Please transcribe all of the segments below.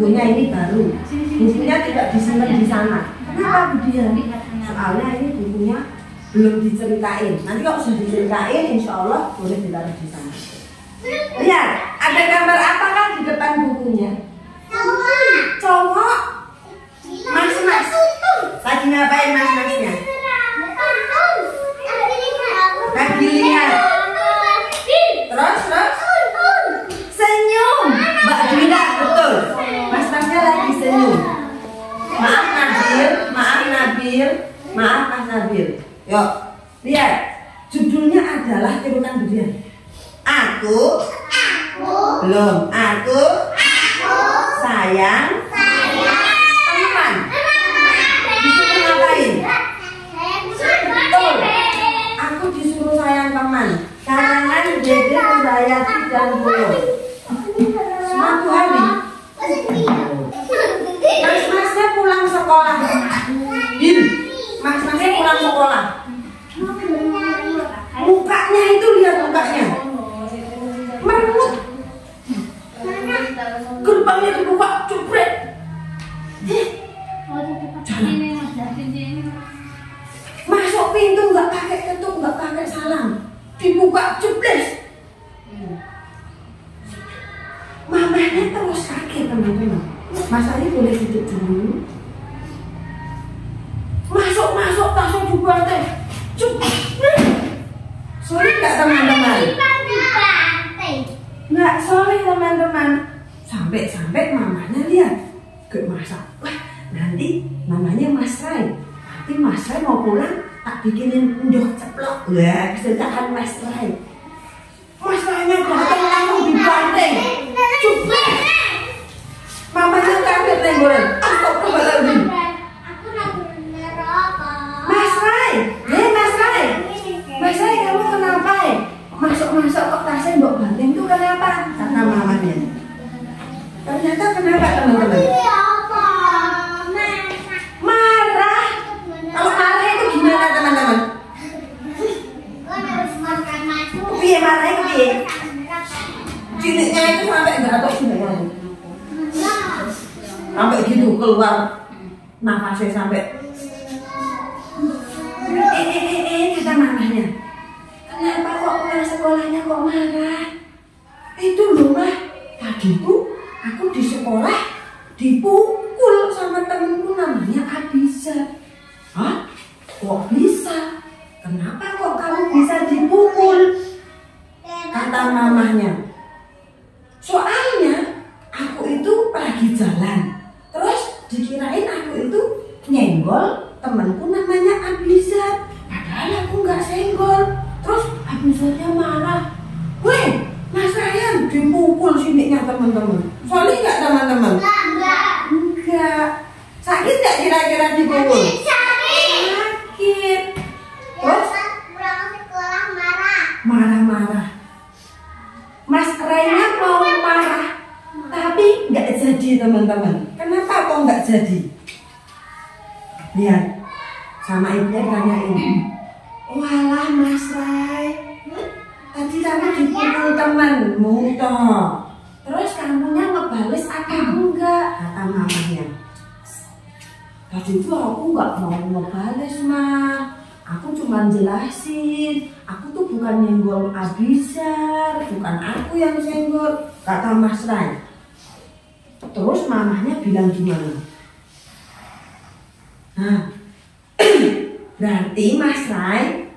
bukunya ini baru. Bukunya tidak disimpan di sana. Kenapa Bu Dian? Soalnya ini bukunya belum diceritain. Nanti kalau sudah diceritain, insya Allah boleh ditaruh di sana. Lihat, ada gambar apa kan di depan bukunya? Cowok. Mas. Lagi ngapain mas-masnya? Lagi lihat. Terus senyum. Mbak Dwina, betul. Mas-masnya lagi senyum. Maaf Mas Nabil. Yuk, lihat. Judulnya adalah tirukan Budian. Aku sayang teman. Disuruh ngapain? Betul. Aku disuruh sayang teman. Karangan Dede Nurayati dan Boyo. Suatu hari mas-masnya pulang sekolah. Mas-masnya pulang sekolah. Mukanya itu, lihat mukanya meremut. Gerbangnya dibuka, jebret. Masuk pintu nggak pakai ketuk, nggak pakai salam, dibuka jebres. Mamanya terus kaget teman-teman. Mas Ali boleh duduk dulu. Masuk langsung dibantai. Sorry nggak teman-teman? Nggak sorry teman-teman. Sampai mamanya lihat gak masak. Wah, nanti namanya Mas Rai. Nanti Mas Rai mau pulang tak bikinin endok ceplok. Wah, kesukaan Mas Rai. Mas Rai-nya datang langsung dibantai. Cepet. Mamanya kaget tenggoran. Astagfirullahaladzim. Mas Rai, kamu kenapa ya? Masuk kok tasnya mbok banting tuh kenapa? Kata mamanya. Ternyata kenapa teman-teman? Marah. Kalau marah itu gimana teman-teman? Piye marah itu piye? Ciliknya itu sampai jatuh sebenarnya. Sampai gitu keluar nafasnya sampai. Kata mamanya. Kenapa kok pulang sekolahnya kok marah? Itu loh mah, tadi tuh aku di sekolah dipukul sama temenku namanya Abisa. Hah? Kok bisa? Kenapa kok kamu bisa dipukul? Kata mamanya. Soalnya aku itu lagi jalan, terus dikirain aku itu nyenggol temanku namanya Abisa. Padahal aku nggak senggol. Terus Abisanya marah. Weh, Mas Ryan dipukul sininya teman-teman. Sorry nggak teman-teman? Enggak. Sakit nggak kira-kira dipukul? Sakit. Terus pulang sekolah marah. Mas Ryan mau marah, tapi nggak jadi teman-teman. Kenapa kok nggak jadi? Lihat, sama ibunya tanyain. Walah Mas Rai, tadi kamu dipukul temanmu toh. Terus kamunya ngebales apa enggak? Kata mamanya. Tadi itu aku nggak mau ngebales mah. Aku cuma jelasin. Aku tuh bukan nyenggol Abisar, bukan aku yang senggol. Kata Mas Rai. Terus mamanya bilang gimana? Nah, berarti Mas Rai,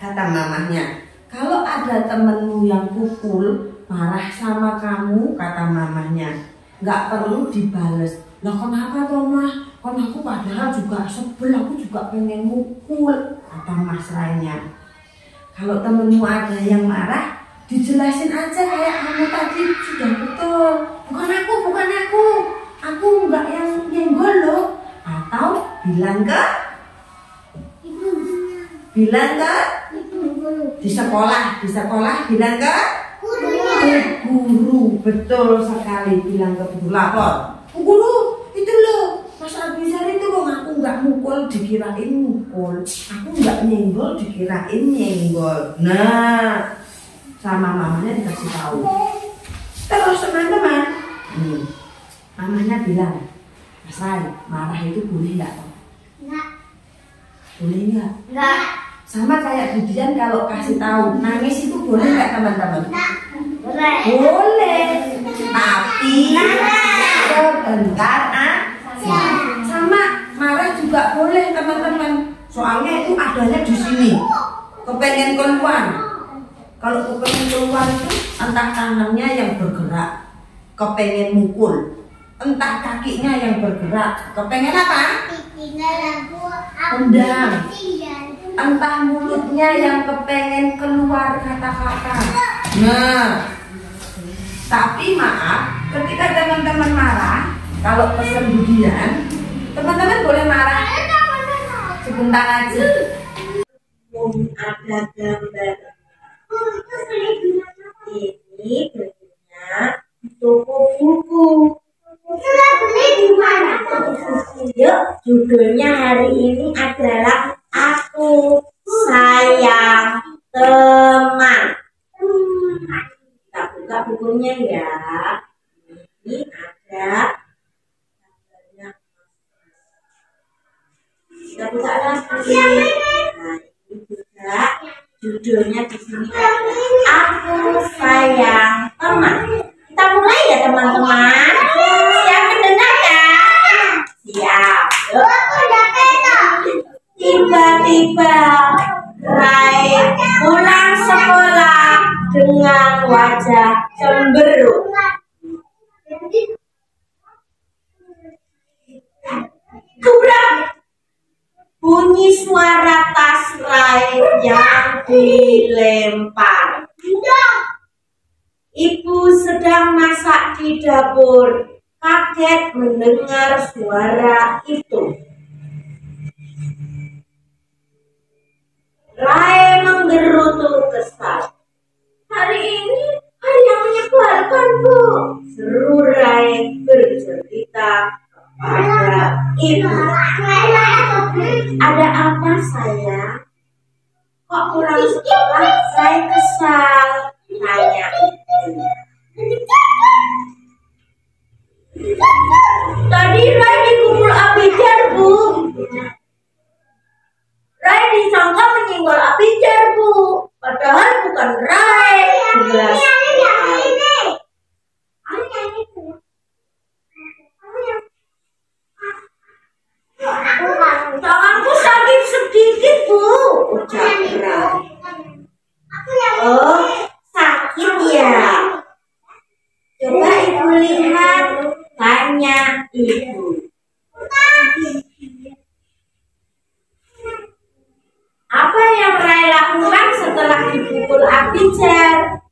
kata mamanya, kalau ada temenmu yang pukul, marah sama kamu, kata mamanya, nggak perlu dibales. Lah kenapa toh mah? Kan aku padahal juga sebel, aku juga pengen mukul, kata Mas Rai-nya. Kalau temenmu ada yang marah, dijelasin aja kayak kamu tadi, sudah betul. Bukan aku nggak yang nyenggol loh. Atau bilang ke di sekolah bilang ke guru. Betul sekali, bilang ke guru. Lapor, guru itu loh Mas Abisar itu loh, aku nggak mukul dikirain mukul, aku nggak nyenggol dikirain nyenggol. Nah, sama mamanya dikasih tahu. Terus teman-teman, mamanya bilang, Mas Rai, marah itu boleh nggak? Enggak. Boleh nggak? Enggak. Sama kayak Budian kalau kasih tahu nangis itu boleh nggak teman-teman? Boleh. Boleh. Tapi sebentar aja. Sama marah juga boleh teman-teman. Soalnya itu adanya di sini. Kepengen keluar. Kalau kepengen keluar itu entah tangannya yang bergerak, kepengen mukul. Entah kakinya yang bergerak, kepengen apa? Tendang. Entah mulutnya yang kepengen keluar kata-kata. Nah, tapi maaf, ketika teman-teman marah, kalau pesen Budian, teman-teman boleh marah sebentar aja. Ada gambar. Ini bentuknya toko buku. Yuk, judulnya hari ini adalah Aku Sayang Teman. Kita buka bukunya ya. Ini ada gambarnya. Kita buka lagi. Nah, ini juga judulnya di sini adalah Aku Sayang Teman. Kita mulai ya teman-teman. Siap mendengar ya? Siap. Yuk. Tiba-tiba Rai pulang sekolah dengan wajah cemberut. Kubrak! Bunyi suara tas Rai yang dilempar. Ibu sedang masak di dapur, kaget mendengar suara itu. Rai menggerutu kesal. Hari ini hari yang menyebalkan, Bu, seru Rai bercerita kepada ibu. Ada apa sayang? Kok pulang sekolah Rai kesal? Tanya ibu. Tadi Rai dipukul Abidjan, Bu. Rai disangka menyenggol Abidjan, Bu. Padahal bukan Rai. Jelas. Tanganku sakit sedikit, Bu. Ucap Rai. Oh, sakit ya. Coba ibu lihat. Tanya ibu. Apa yang Rai lakukan setelah dipukul Abidjan?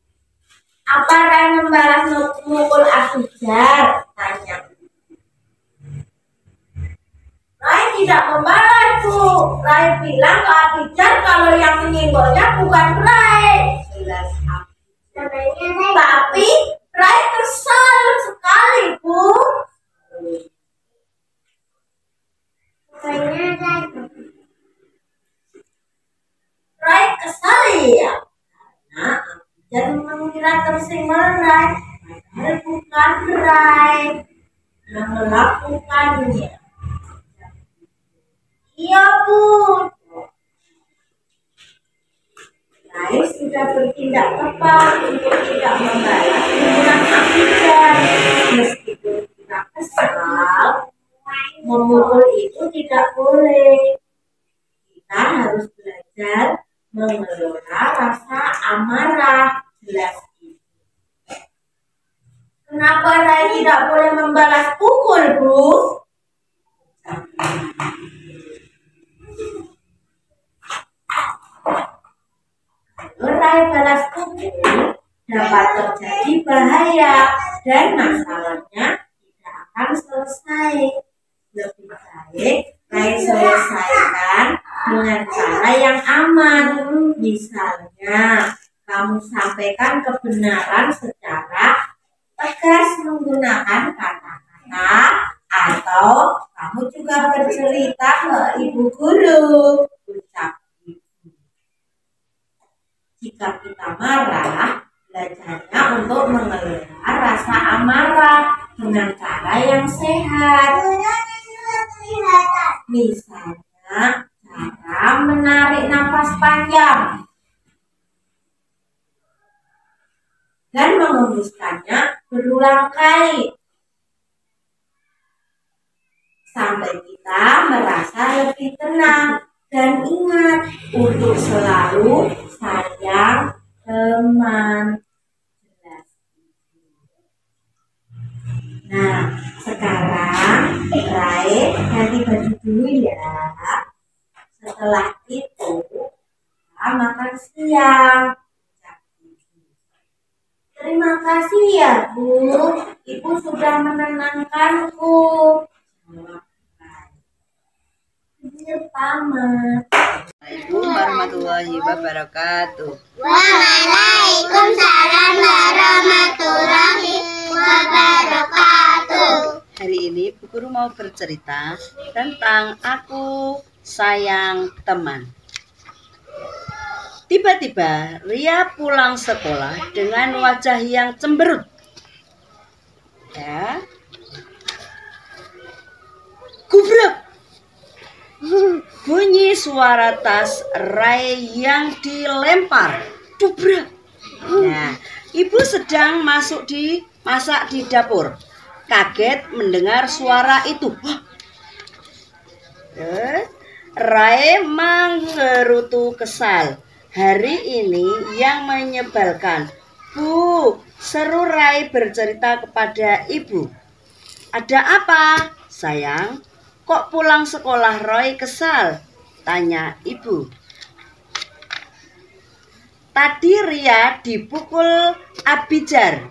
Apa Rai membalas memukul Abidjan? Tanya. Rai tidak membalas, Bu. Rai bilang ke Abidjan kalau yang menyenggolnya bukan Rai. Jelas Abidjan. Tapi Rai kesal sekali, Bu. Rai kesal ya, karena Abidjan mengira tersenggol Rai, padahal bukan Rai yang melakukannya. Iya, Bu. Rai sudah bertindak tepat untuk tidak membalas pukulan Abidjan. Meskipun kita kesal, memukul itu tidak boleh. Kita harus belajar mengelola rasa amarah. Jelas itu. Kenapa Rai tidak boleh membalas pukul, Bu? Kalau Rai balas pukul, dapat terjadi bahaya dan masalahnya tidak akan selesai. Lebih baik Rai selesaikan dengan cara yang aman. Misalnya, kamu sampaikan kebenaran secara tegas menggunakan kata-kata, atau kamu juga bercerita ke ibu guru. Ucap ibu. Jika kita marah, Belajarnya untuk mengelola rasa amarah dengan cara yang sehat. Misalnya, cara menarik nafas panjang dan menghembuskannya berulang kali sampai kita merasa lebih tenang. Dan ingat untuk selalu sayang teman. Nah, sekarang Rai ganti baju dulu ya. Setelah itu kita makan siang. Terima kasih ya Bu, Ibu sudah menenangkanku. Pamit. Assalamualaikum warahmatullahi wabarakatuh. Waalaikumsalam warahmatullahi wabarakatuh. Hari ini Bu Guru mau bercerita tentang aku sayang teman. Tiba-tiba Ria pulang sekolah dengan wajah yang cemberut. Ya. Gubrak. Bunyi suara tas Rai yang dilempar. Dubrak. Nah, ibu sedang masak di dapur. Kaget mendengar suara itu. Rai menggerutu kesal. Hari ini yang menyebalkan. Bu, seru Rai bercerita kepada ibu. Ada apa, sayang? Kok pulang sekolah Roy kesal? Tanya ibu. Tadi Ria dipukul Abijar,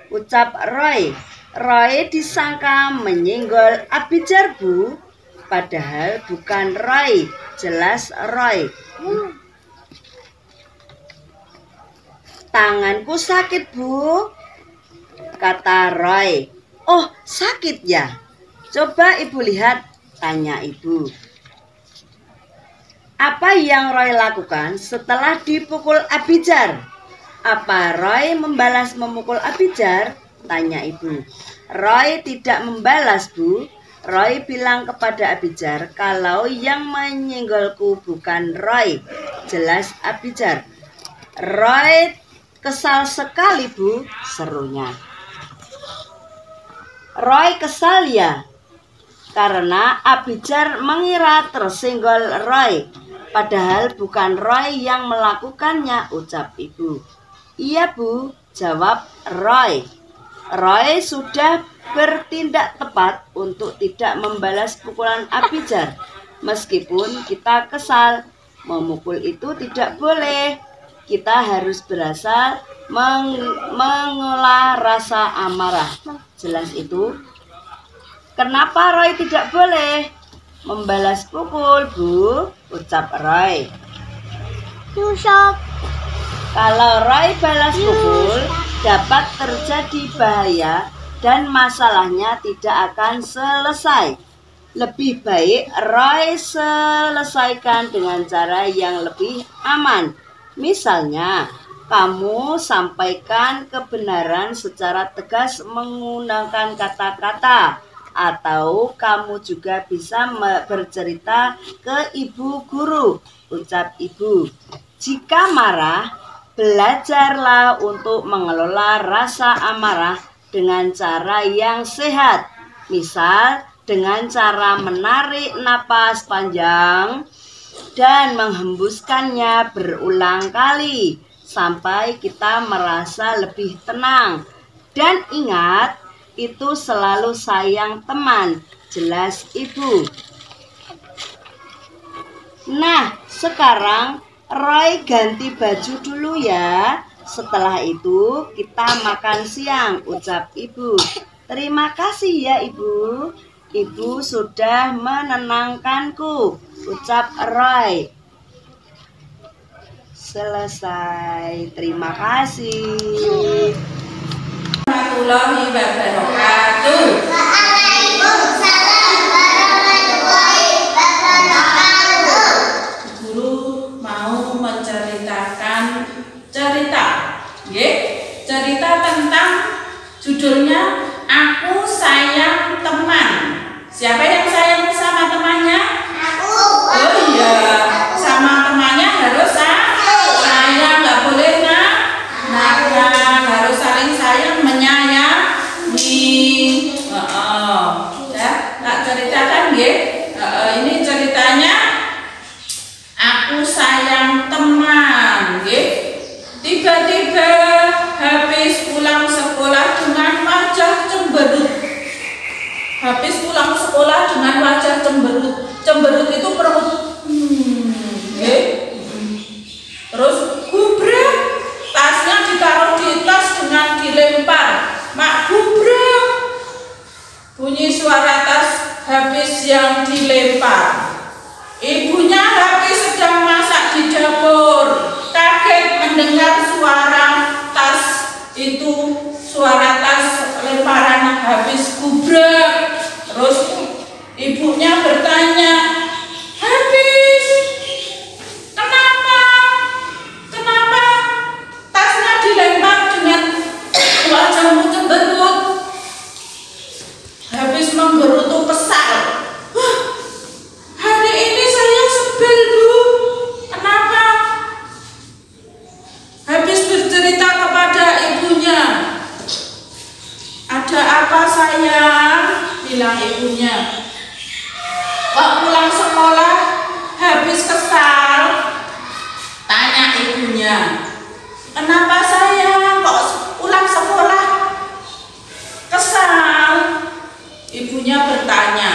ucap Roy. Roy disangka menyenggol Abijar, Bu. Padahal bukan Roy, jelas Roy. Tanganku sakit, Bu, kata Roy. Oh, sakit ya? Coba ibu lihat, tanya ibu. Apa yang Roy lakukan setelah dipukul Abijar? Apa Roy membalas memukul Abijar? Tanya ibu. Roy tidak membalas, Bu. Roy bilang kepada Abijar kalau yang menyenggolku bukan Roy, jelas Abijar. Roy kesal sekali, Bu, serunya. Roy kesal ya? Karena Abijar mengira tersenggol Roy, padahal bukan Roy yang melakukannya, ucap ibu. Iya, Bu, jawab Roy. Roy sudah bertindak tepat untuk tidak membalas pukulan Abijar. Meskipun kita kesal, memukul itu tidak boleh. Kita harus berasal mengolah rasa amarah. Jelas itu? Kenapa Roy tidak boleh membalas pukul, Bu? Ucap Roy. Kalau Roy balas pukul, dapat terjadi bahaya dan masalahnya tidak akan selesai. Lebih baik Roy selesaikan dengan cara yang lebih aman. Misalnya, kamu sampaikan kebenaran secara tegas menggunakan kata-kata. Atau kamu juga bisa bercerita ke ibu guru, ucap ibu. Jika marah, belajarlah untuk mengelola rasa amarah dengan cara yang sehat. Misal, dengan cara menarik napas panjang dan menghembuskannya berulang kali sampai kita merasa lebih tenang. Dan ingat, itu selalu sayang teman, jelas ibu. Nah, sekarang Roy ganti baju dulu ya. Setelah itu kita makan siang, ucap ibu. Terima kasih ya ibu. Ibu sudah menenangkanku, ucap Roy. Selesai. Terima kasih. Warahmatullahi wabarakatuh. Waalaikumsalam warahmatullahi wabarakatuh. Guru mau menceritakan cerita, nggih? judulnya Aku Sayang Teman. Siapa yang sayang sama temannya? Oh iya, sama temannya harus sayang, nggak boleh nakal, harus saling sayang, menyayangi. Ya, tak ceritakan ya. Ini ceritanya Aku Sayang Teman. Tiba-tiba habis pulang sekolah dengan wajah cemberut. Habis pulang sekolah dengan wajah cemberut. Cemberut itu perut. Terus gubrak, tasnya ditaruh di tas dengan dilempar. Mak gubrak. Bunyi suara tas habis yang dilempar. Ibunya habis sedang masak di dapur. Kaget mendengar suara tas itu, suara tas lemparan habis gubrak. Terus ibunya bertanya, habis, kenapa tasnya dilempar dengan wajahmu cemberut? Habis menggerutu kesal. Hari ini saya sebel, Bu. Kenapa? Habis bercerita kepada ibunya. Ada apa sayang? Bilang ibunya. Kok pulang sekolah habis kesal? Tanya ibunya. Kenapa sayang? Kok pulang sekolah kesal? Ibunya bertanya.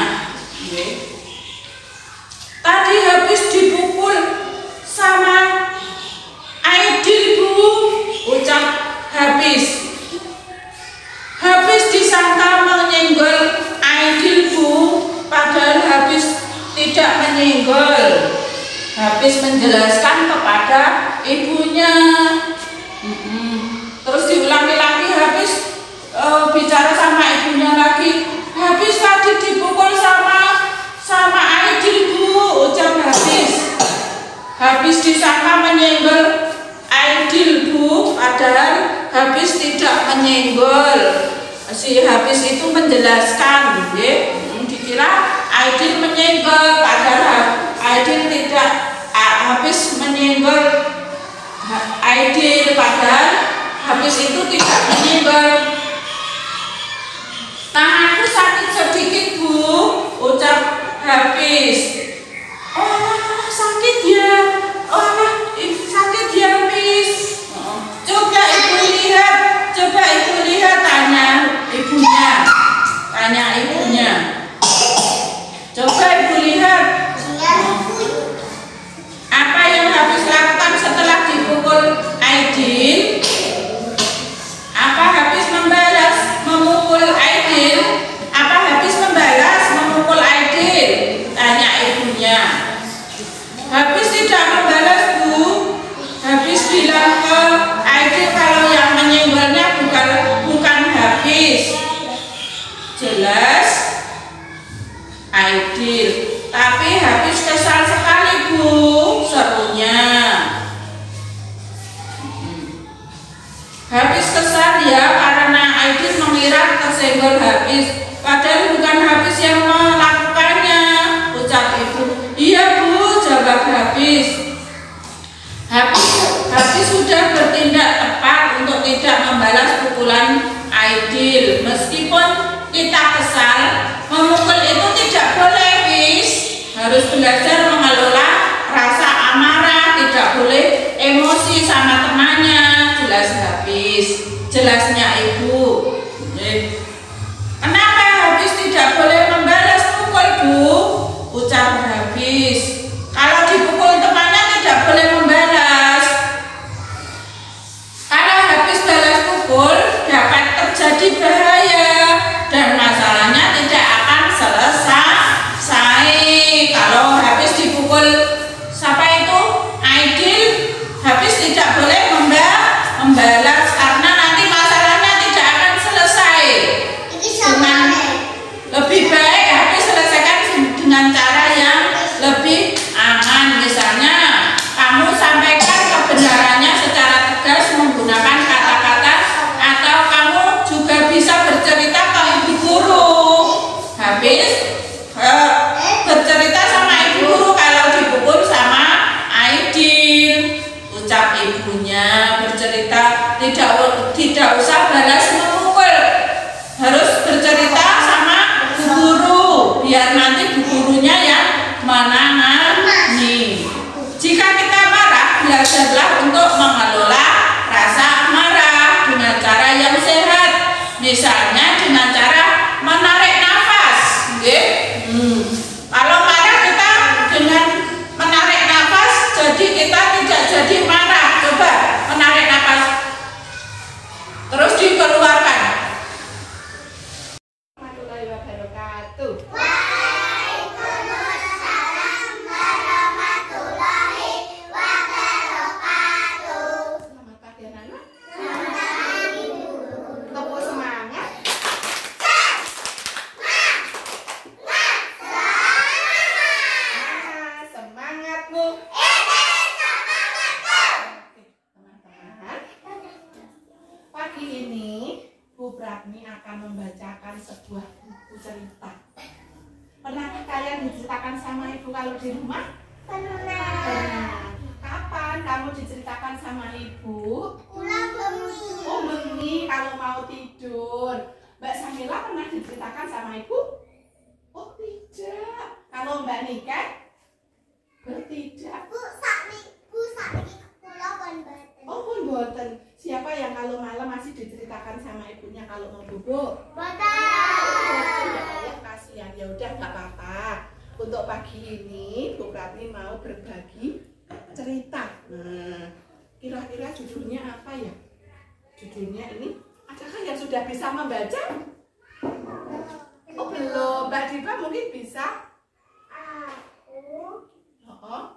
Tadi habis dipukul sama Aidil, Bu. Ucap habis. Habis disangka menyenggol Aidil, Bu. Padahal habis tidak menyenggol. Habis menjelaskan kepada ibunya. Terus diulangi lagi, habis bicara sama ibunya lagi. Habis tadi dipukul sama Aidil, Bu. Ucap habis. Habis disangka menyenggol Aidil, Bu. Padahal habis tidak menyenggol. Si habis itu menjelaskan, dikira Aidil menyenggol, padahal Aidil tidak. Habis menyenggol Aidil, padahal habis itu tidak menyenggol. Tanganku sakit sedikit, Bu. Ucap habis. Oh, sakit ya. Sakit ya, Miss. Coba ibu lihat, tanya ibunya. Coba ibu lihat. Apa yang habis lakukan setelah dipukul Aidil? Apa habis memukul Aidil? Apa habis memukul Aidil? Tanya ibunya. Habis tidak membalas, Bu. Habis bilang ke Aidil kalau yang menyenggolnya bukan habis. Jelas Aidil. Tapi habis kesal sekali, Bu. Serunya. Habis kesal ya karena Aidil mengira tersenggol habis. Padahal bukan habis yang melakukannya. Ucap ibu. Iya, Bu, jawab habis. Habis sudah bertindak tepat untuk tidak membalas pukulan Aidil. Meskipun kita kesal, memukul itu tidak boleh, Bis. Harus belajar mengelola rasa amarah, tidak boleh emosi sama temannya. Jelas habis. Jelasnya ibu. Kenapa habis tidak boleh membalas pukul, Bu? Ucap habis. Kalau dipukul temannya tidak boleh membalas. Kalau habis balas pukul dapat terjadi bahaya dan masalahnya tidak akan selesai. Kalau habis dipukul siapa itu? Aidil, habis tidak boleh membalas karena nanti masalahnya tidak akan selesai. Dengan lebih baik habis selesaikan dengan cara yang lebih aman. Misalnya kamu sampaikan kebenarannya secara tegas menggunakan kata-kata, atau kamu juga bisa Suratni akan membacakan sebuah buku cerita. Pernahkah kalian diceritakan sama ibu kalau di rumah? Pernah. Kapan kamu diceritakan sama ibu? Pulang bengi. Oh, bengi kalau mau tidur. Mbak Samila pernah diceritakan sama ibu? Oh, tidak. Kalau Mbak Nika? Tidak. Bu sakit kula pun boten. Oh, pun boten. Siapa yang kalau malam masih diceritakan sama ibunya kalau mau bubuk? Boten. Ya Allah, kasihan. Ya udah, nggak apa-apa. Untuk pagi ini Bu Pratni mau berbagi cerita. Nah, kira-kira judulnya apa ya? Judulnya ini, adakah yang sudah bisa membaca? Oh, belum. Mbak Diva mungkin bisa. Aku Oh,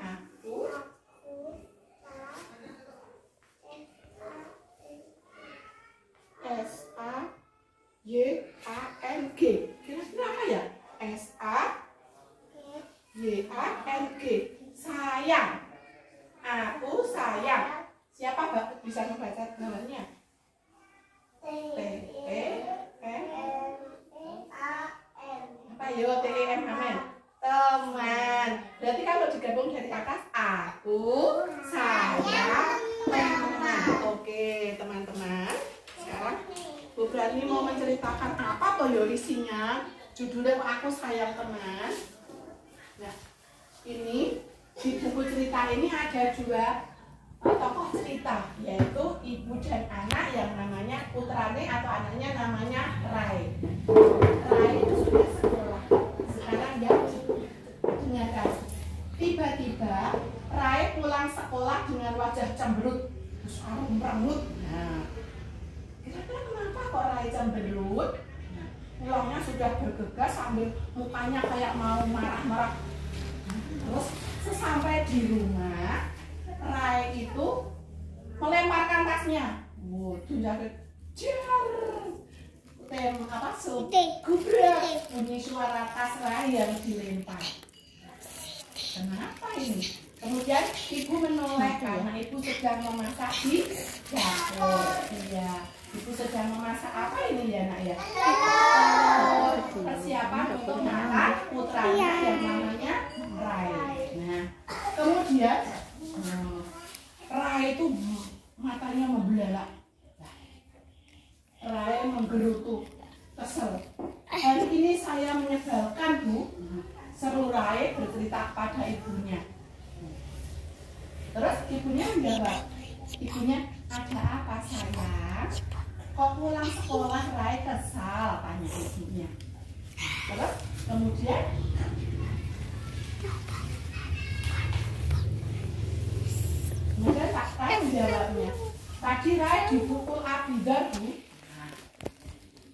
aku S-A-Y-A-N-G. Kira-kira apa ya? S-A-Y-A-N-G. Sayang. Aku sayang. Siapa Mbak bisa membaca namanya? T-E-M. Apa yo? T-E-M. Amin. Teman. Berarti kalau digabung dari atas, aku sayang teman. Oke, teman-teman. Sekarang Bu Pratni mau menceritakan apa toh yo isinya? Judulnya Aku Sayang Teman. Nah, ini di buku cerita ini ada dua tokoh cerita, yaitu ibu dan anak yang namanya putrane atau anaknya namanya Rai. Rai itu sudah sekolah. Sekarang dia dengarkan. Tiba-tiba Rai pulang sekolah dengan wajah cemberut, terus rambut. Nah, kira-kira kenapa kok Rai cemberut? Nah, pulangnya sudah bergegas sambil mukanya kayak mau marah-marah. Terus sesampai di rumah, Rai itu melemparkan tasnya. Tunjukkan gubrak bunyi suara tas Rai yang dilempar. Kenapa ini? Kemudian ibu menoleh karena ibu sedang memasak di dapur. Iya, ibu sedang memasak apa ini ya nak ya? Persiapan untuk makan putranya yang namanya Rai. Nah, kemudian Rai itu matanya membelalak. Rai menggerutu, kesel. Hari ini saya menyebalkan Bu, seru Rai bercerita pada ibunya. Terus ibunya menjawab, ibunya, ada apa sayang? Kok pulang sekolah Rai kesal? Tanya ibunya. Terus kemudian Pak Rai menjawabnya, tadi Rai dipukul Abidar Bu. Nah,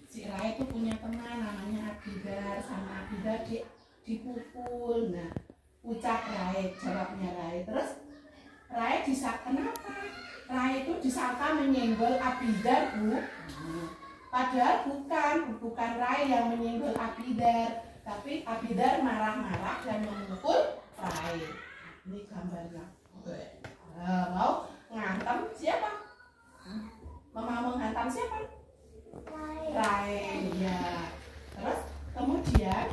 si Rai itu punya teman namanya Abidar, sama Abidar dipukul. Nah, ucap Rai, jawabnya Rai. Terus Rai disangka kenapa? Rai itu disangka menyenggol Abidar Bu. Padahal bukan Rai yang menyenggol Abidar, tapi Abidar marah-marah dan memukul Rai. Ini gambarnya. Mau ngantem siapa? Mama menghantam siapa? Rai. Ya. Terus kemudian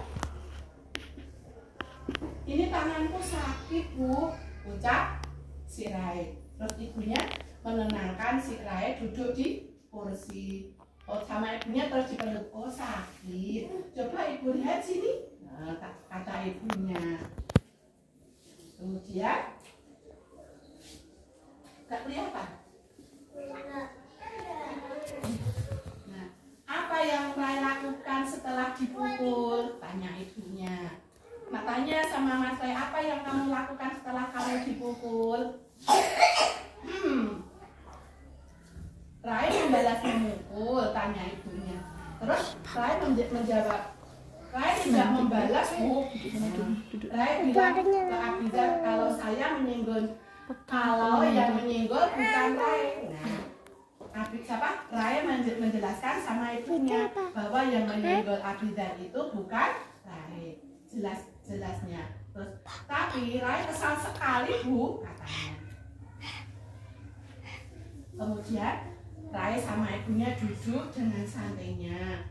ini tanganku sakit Bu, ucap si Rai. Terus ibunya menenangkan si Rai duduk di kursi. Oh, sama ibunya terus dipeluk. Oh, sakit. Coba ibu lihat sini. Nah, kata ibunya. Kemudian gak kelihatan. Nah, apa yang Rai lakukan setelah dipukul? Tanya ibunya. Nah, tanya sama Mas Rai, apa yang kamu lakukan setelah kamu dipukul? Rai membalas memukul, tanya ibunya. Terus Rai menjawab, Rai tidak membalas Bu. Rai bilang ke Abidar kalau saya menyenggol. Kalau yang menyenggol bukan Rai. Nah, Rai menjelaskan sama ibunya bahwa yang menyenggol Abidar itu bukan Rai. Jelas-jelasnya. Terus, tapi Rai kesal sekali Bu, katanya. Kemudian Rai sama ibunya duduk dengan santainya.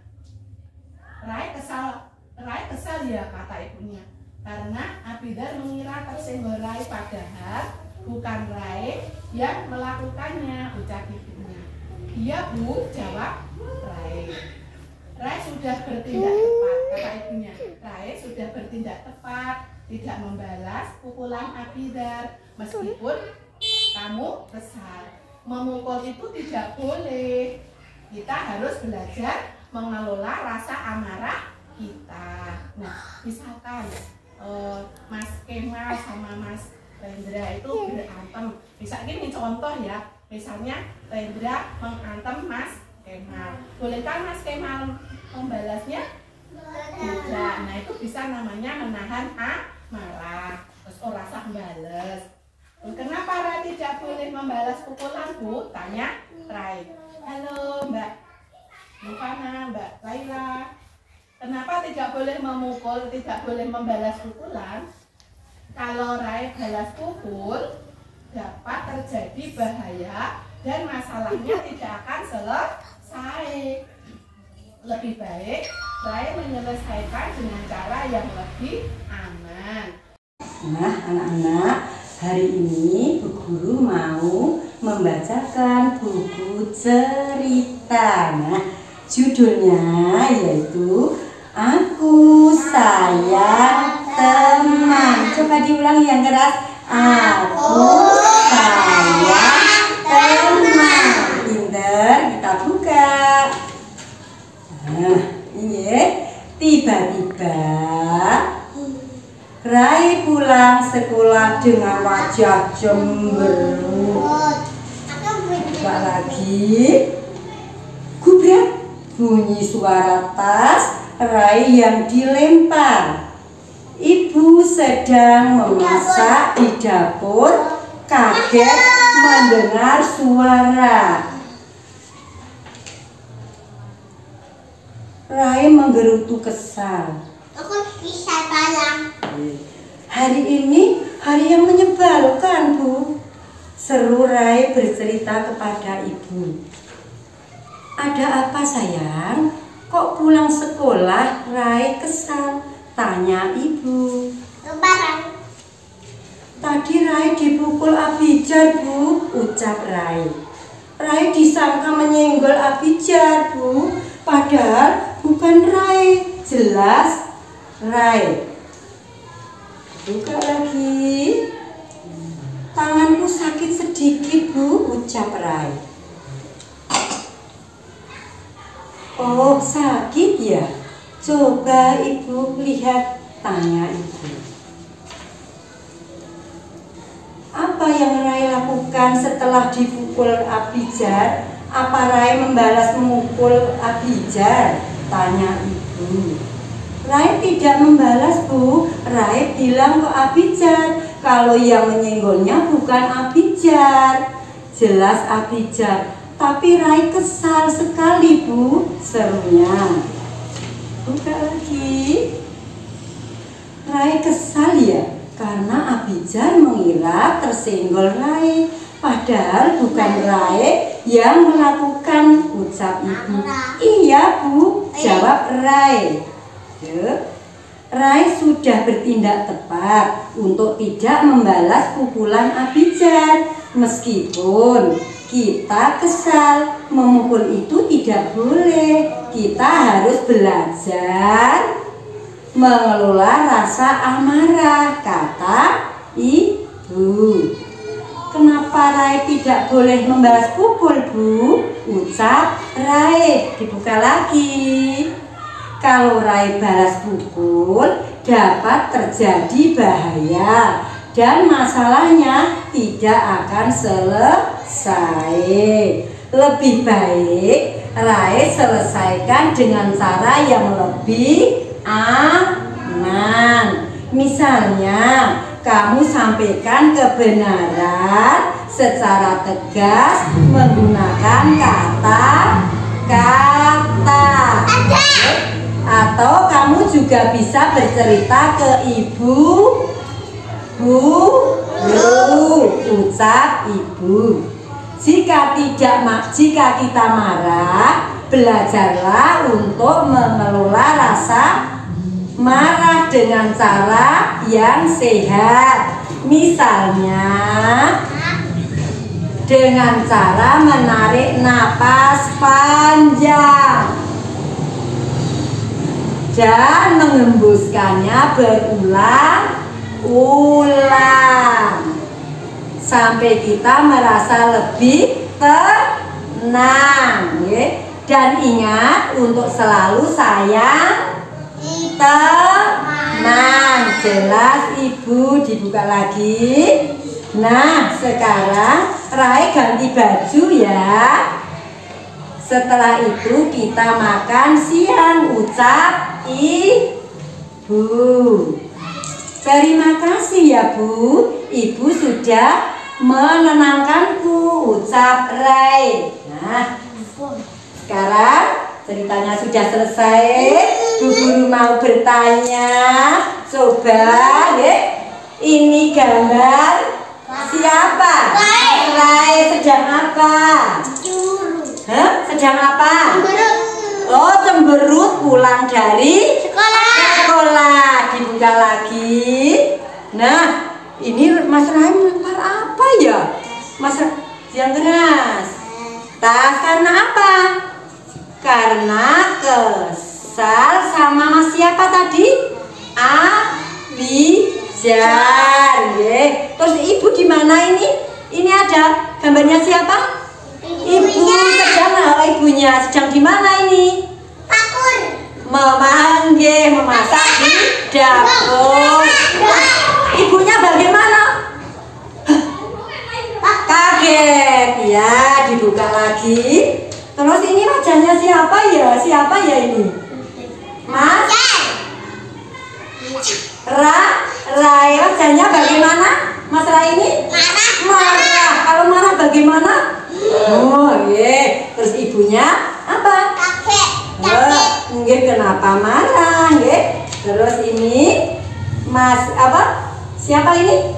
Rai kesal ya, kata ibunya, karena Abidar mengira tersenggol Rai, padahal bukan Rai yang melakukannya, ucap ibunya. Iya Bu, jawab Rai. Rai sudah bertindak tepat, kata ibunya. Rai sudah bertindak tepat, tidak membalas pukulan Abidar, meskipun kamu kesal. Memukul itu tidak boleh. Kita harus belajar mengelola rasa amarah kita. Nah, misalkan Mas Kemal sama Mas Rendra itu berantem. Bisa gini contoh ya. Misalnya Rendra mengantem Mas Kemal. Bolehkah Mas Kemal membalasnya? Tidak. Nah, itu bisa namanya menahan amarah. Terus rasa bales. Kenapa Rai tidak boleh membalas pukulan, Bu? Tanya Rai. Halo Mbak Mufana, Mbak Laila. Kenapa tidak boleh memukul, tidak boleh membalas pukulan? Kalau Rai balas pukul, dapat terjadi bahaya dan masalahnya tidak akan selesai. Lebih baik Rai menyelesaikan dengan cara yang lebih aman. Nah, anak-anak, hari ini Bu Guru mau membacakan buku cerita. Nah, judulnya yaitu Aku Sayang Teman. Coba diulangi yang keras. Aku sayang teman. Pinter, kita buka. Nah, ini tiba-tiba Rai pulang sekolah dengan wajah cemberut. Coba lagi. Gubrak, bunyi suara tas Rai yang dilempar. Ibu sedang memasak di dapur, kaget mendengar suara. Rai menggerutu kesal. Aku bisa balang. Hari ini hari yang menyebalkan, Bu. Seru Rai bercerita kepada ibu. Ada apa sayang? Kok pulang sekolah Rai kesal? Tanya ibu. Lebaran. Tadi Rai dipukul Abidar, Bu, ucap Rai. Rai disangka menyenggol Abidar, Bu, padahal bukan Rai. Jelas Rai. Buka lagi. Tanganku sakit sedikit, Bu, ucap Rai. Oh, sakit ya? Coba ibu lihat, tanya ibu. Apa yang Rai lakukan setelah dipukul Abidar? Apa Rai membalas memukul Abidar? Tanya ibu. Rai tidak membalas, Bu. Rai bilang ke Abidar kalau yang menyenggolnya bukan Abidar. Jelas Abidar. Tapi Rai kesal sekali, Bu, serunya. Buka lagi. Rai kesal ya, karena Abidar mengira tersenggol Rai. Padahal bukan Rai yang melakukan, ucap ibu. Iya, Bu, jawab Rai. Rai sudah bertindak tepat untuk tidak membalas pukulan Abidar. Meskipun kita kesal, memukul itu tidak boleh. Kita harus belajar mengelola rasa amarah, kata ibu. Kenapa Rai tidak boleh membalas pukul, Bu? Ucap Rai. Dibuka lagi. Kalau Rai balas pukul, dapat terjadi bahaya dan masalahnya tidak akan selesai. Lebih baik Rai selesaikan dengan cara yang lebih aman. Misalnya, kamu sampaikan kebenaran secara tegas menggunakan kata-kata. Atau kamu juga bisa bercerita ke ibu. Bu, ucap ibu. Jika kita marah, belajarlah untuk mengelola rasa marah dengan cara yang sehat. Misalnya dengan cara menarik napas panjang dan mengembuskannya berulang-ulang sampai kita merasa lebih tenang, ya. Dan ingat untuk selalu sayang, tenang. Jelas Ibu, dibuka lagi. Nah, sekarang Rai ganti baju ya. Setelah itu kita makan siang. Ucap Ibu. Terima kasih ya Bu, Ibu sudah menenangkanku. Ucap Rai. Nah, sekarang ceritanya sudah selesai. Bu guru mau bertanya. Coba ya, ini gambar siapa? Rai sedang apa? Hah? Sedang apa? Oh, cemberut pulang dari sekolah. Dibuka lagi. Nah, ini Mas Rai melempar apa ya? Mas yang keras. Tas karena apa? Karena kesal sama Mas siapa tadi? Abizar. Terus Ibu di mana ini? Ini ada gambarnya siapa? Ibu sedang, ibunya sedang di mana ini? Memasak di dapur. Ibunya bagaimana? Kaget ya. Dibuka lagi. Terus ini wajahnya siapa ya? Siapa ya ini? Mas Rai. Wajahnya bagaimana? Mas Rai ini? Marah. Kalau marah bagaimana? Oh iya. Terus ibunya apa? Mungkin kenapa marah, ya? Terus ini Mas apa? Siapa ini?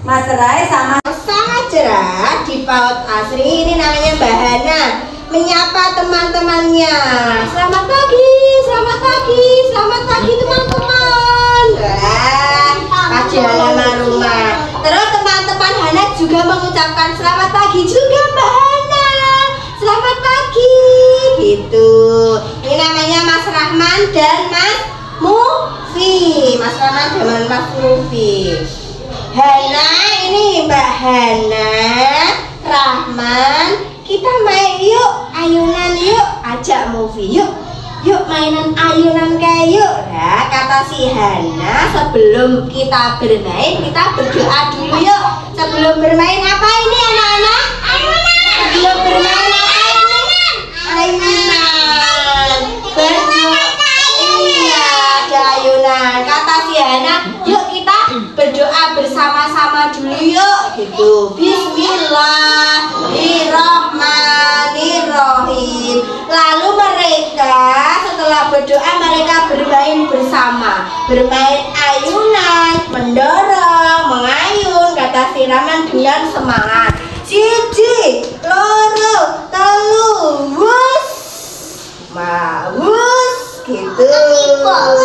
Mas Rai sama sangat cerah di PAUD Asri. Ini namanya Mbak Hana menyapa teman-temannya. Selamat pagi teman-teman. Pagi Hana rumah. Terus teman-teman Hana juga mengucapkan selamat pagi juga Mbak Hana. Selamat pagi gitu. Ini namanya Mas Rahman dan Mas Mufi. Mas Rahman dan Mas Mufi. Hana, ini Mbak Hana, Rahman, kita main yuk, ayunan yuk, ajak Mufi yuk. Yuk mainan ayunan kayak yuk. Nah, kata si Hana, sebelum kita bermain, kita berdoa dulu yuk. Sebelum bermain apa ini anak-anak? Ayunan. Sebelum bermain apa ini? Ayunan. Berdoa. Iya, ada ayunan. Kata si Hana, yuk kita berdoa bersama-sama dulu yuk. Gitu. Bismillahirrahmanirrahim. Lalu mereka setelah berdoa mereka bermain bersama, bermain ayunan, mendorong, mengayun, kata si Rahman dengan semangat. Siji, loro, telu, wus, mawus, gitu. Terus,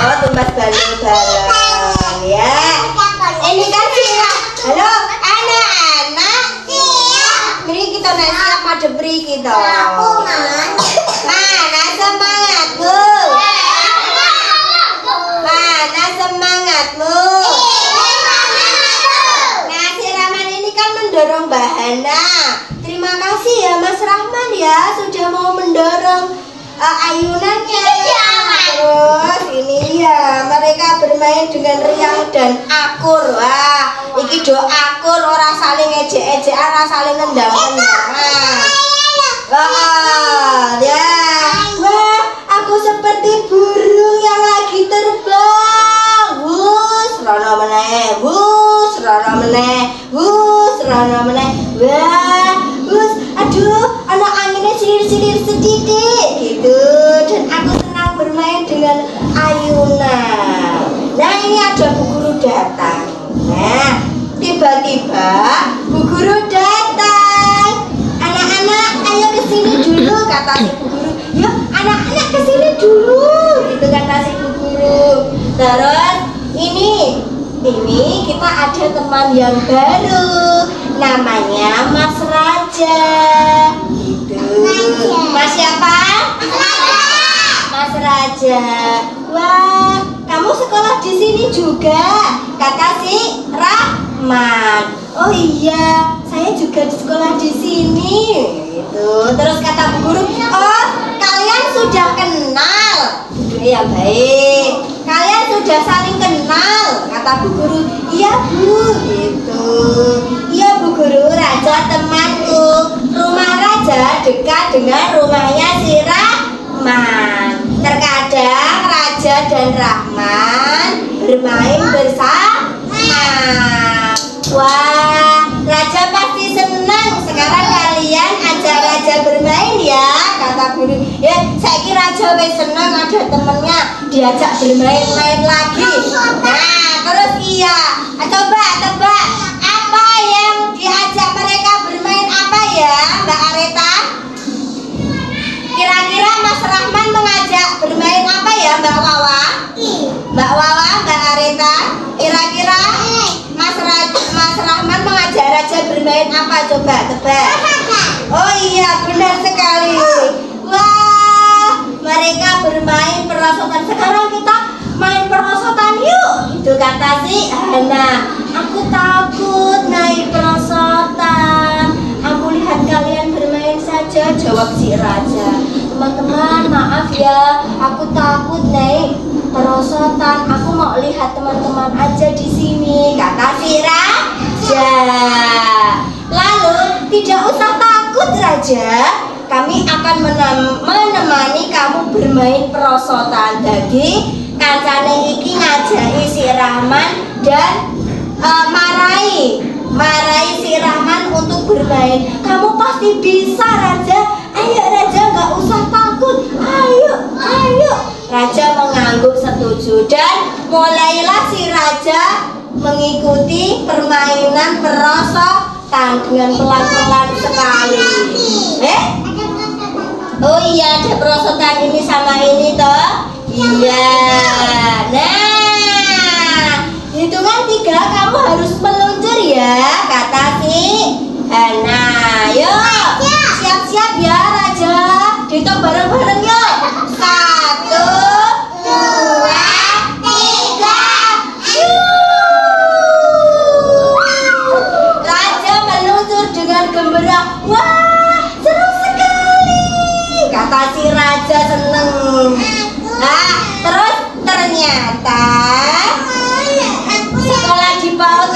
oh, tumbas balon ya. Ini kan siap. Halo, anak-anak. Beri kita naik siap pada beri kita. Mana semangatmu? Mana semangatmu? Nah, si Rahman ini kan mendorong Mbak Hana. Terima kasih ya Mas Rahman ya sudah mau mendorong ayunannya. Terus ini ya mereka bermain dengan riang dan akur. Wah, iki do akur, orang saling ejek-ejekan, orang saling nendang-nendangan. Wah, ya. Wah, aku seperti burung yang lagi terbang. Wus, rono meneh, wus, rono meneh, wus, rono meneh. Wah, wus, aduh, anak anginnya silir-silir sedikit gitu. Dan aku senang bermain dengan ayunan. Nah, ini ada buku datang. Nah, tiba-tiba Bu Guru datang. Anak-anak, ayo ke sini dulu, kata si Bu Guru. Yuk, anak-anak ke sini dulu, gitu kata si Bu Guru. Terus ini kita ada teman yang baru, namanya Mas Raja. Gitu. Mas siapa? Mas Raja. Wah, kamu sekolah di sini juga, kata si Rahman. Oh iya, saya juga di sekolah di sini. Gitu. Terus kata Bu Guru, oh kalian sudah kenal. Ya baik. Kalian sudah saling kenal, kata Bu Guru. Iya Bu, gitu. Iya Bu Guru, Raja temanku. Rumah Raja dekat dengan rumahnya si Rahman. Terkadang Raja dan Rahman bermain bersama. Wah, Raja pasti senang. Sekarang kalian ajak Raja bermain ya, kata Guru. Ya, saya kira Raja wes senang ada temennya diajak bermain-main lagi. Nah, terus iya, coba tebak apa yang diajak mereka bermain apa ya, Mbak Areta? Kira-kira Mas Rahman mengajak bermain apa ya, Mbak Wawa? Mbak Wawa, Mbak Areta, kira-kira Mas Rahman mengajak Raja bermain apa? Coba tebak. Oh iya, benar sekali. Wah, mereka bermain perosotan. Sekarang kita main perosotan yuk, itu kata si Hana. Aku takut naik perosotan. Aku lihat kalian bermain saja, jawab si Raja. Teman-teman, maaf ya, aku takut naik perosotan. Aku mau lihat teman-teman aja di sini, kata si Raja. Lalu, tidak usah takut Raja, kami akan menemani kamu bermain perosotan. Jadi kancane iki ngajaki si Rahman dan marai si Rahman untuk bermain. Kamu pasti bisa Raja. Ayo Raja, nggak usah takut. Ayo. Raja mengangguk setuju dan mulailah si Raja mengikuti permainan perosotan dengan pelan-pelan sekali. Oh iya, ada perosotan ini sama ini toh. Iya. Nah, hitungan 3 kamu harus meluncur ya, kata si Hana. Yuk, siap-siap ya Raja. Dihitung bareng-bareng yuk. 1, 2, 3. Raja meluncur dengan gembira. Wah, seru sekali, kata si Raja seneng. Nah, terus ternyata sekolah di PAUD.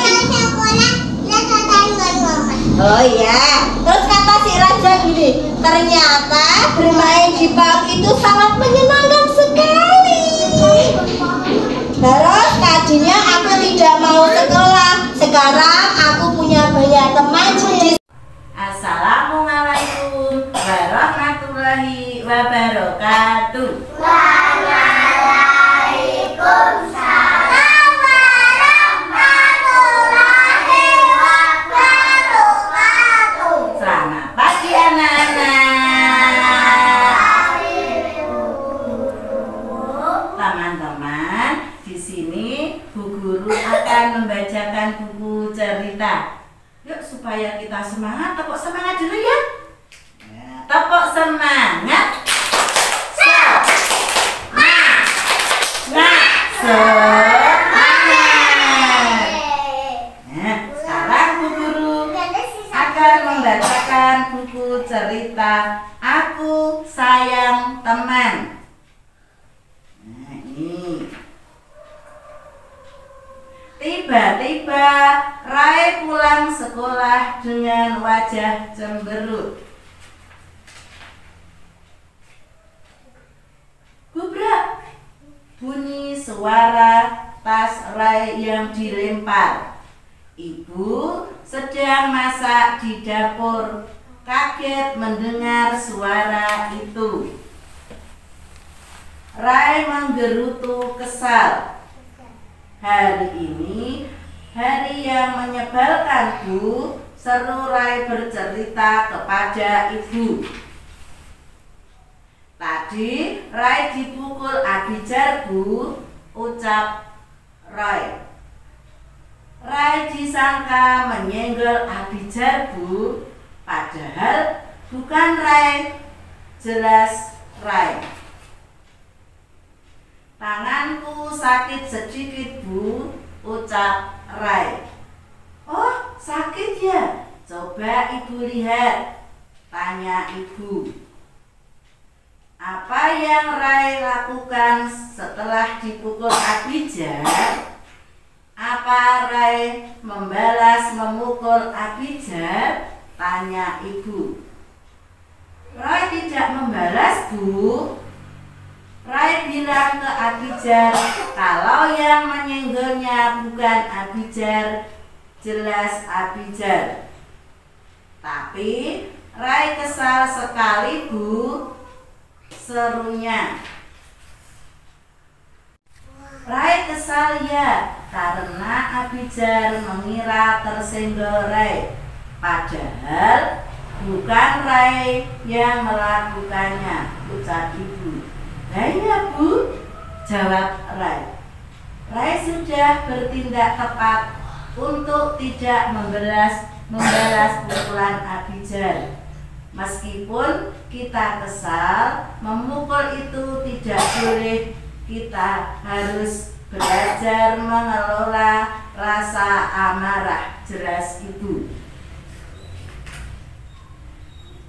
Oh iya, terus kata si Raja gini, ternyata bermain di PAUD itu sangat menyenangkan sekali. Terus tadinya aku tidak mau sekolah, sekarang aku punya banyak teman di. Assalamualaikum warahmatullahi wabarakatuh. Waalaikumsalam warahmatullahi wabarakatuh. Selamat pagi anak-anak. Teman-teman, di sini Bu Guru akan membacakan buku cerita. Yuk supaya kita semangat, tepuk semangat dulu ya. Tepuk semangat. Semangat. Nah, sekarang Bu Guru akan membacakan buku cerita Aku Sayang Teman. Nah, ini. Tiba-tiba Rai pulang sekolah dengan wajah cemberut. Gubrak, bunyi suara tas Rai yang dilempar. Ibu sedang masak di dapur, kaget mendengar suara itu. Rai menggerutu kesal. Hari ini hari yang menyebalkan, Bu, seru Rai bercerita kepada ibu. Tadi Rai dipukul Abijar, Bu, ucap Rai. Rai disangka menyenggol Abijar, Bu, padahal bukan Rai, jelas Rai. Tanganku sakit sedikit, Bu, ucap Rai. Oh, sakit ya? Coba ibu lihat, tanya ibu. Apa yang Rai lakukan setelah dipukul Abijar? Apa Rai membalas memukul Abijar? Tanya ibu. Rai tidak membalas, Bu. Rai bilang ke Abijar kalau yang menyenggolnya bukan Abijar, jelas Abijar. Tapi Rai kesal sekali, Bu, serunya. Rai kesal ya, karena Abijar mengira tersenggol Rai, padahal bukan Rai yang melakukannya, ucap ibu. Iya, Bu, jawab Rai. Rai sudah bertindak tepat untuk tidak membalas pukulan Abijar. Meskipun kita kesal, memukul itu tidak boleh. Kita harus belajar mengelola rasa amarah, jelas ibu.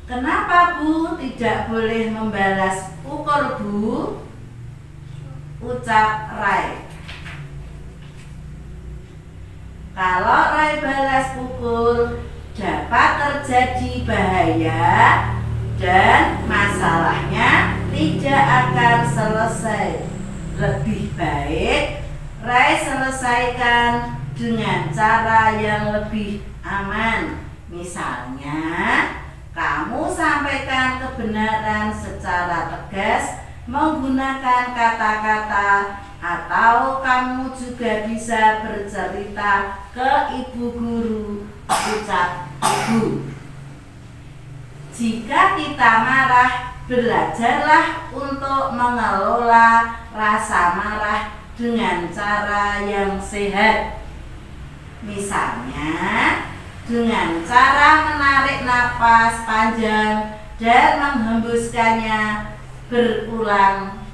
Kenapa, Bu, tidak boleh membalas pukul, Bu? Ucap Rai. Kalau Rai balas pukul, dapat terjadi bahaya dan masalahnya tidak akan selesai. Lebih baik Rai selesaikan dengan cara yang lebih aman. Misalnya, kamu sampaikan kebenaran secara tegas menggunakan kata-kata, atau kamu juga bisa bercerita ke ibu guru, ucap ibu. Jika kita marah, belajarlah untuk mengelola rasa marah dengan cara yang sehat. Misalnya, dengan cara menarik napas panjang dan menghembuskannya berulang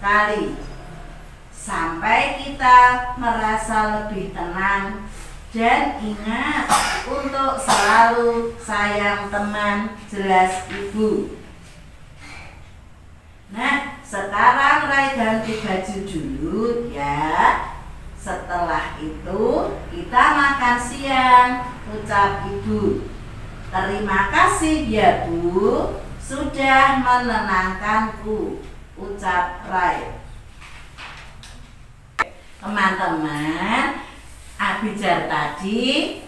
kali sampai kita merasa lebih tenang. Dan ingat untuk selalu sayang teman, jelas ibu. Nah, sekarang Rai ganti baju dulu ya. Setelah itu kita makan siang, ucap ibu. Terima kasih ya, Bu, sudah menenangkanku, ucap Rai. Teman-teman, Abijar tadi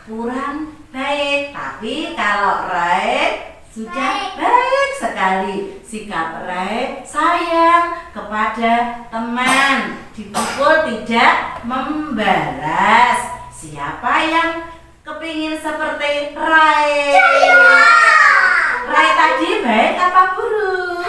kurang baik, tapi kalau Rai sudah baik sekali. Sikap Rai sayang kepada teman, dipukul tidak membalas. Siapa yang kepingin seperti Rai? Rai tadi baik apa buruk?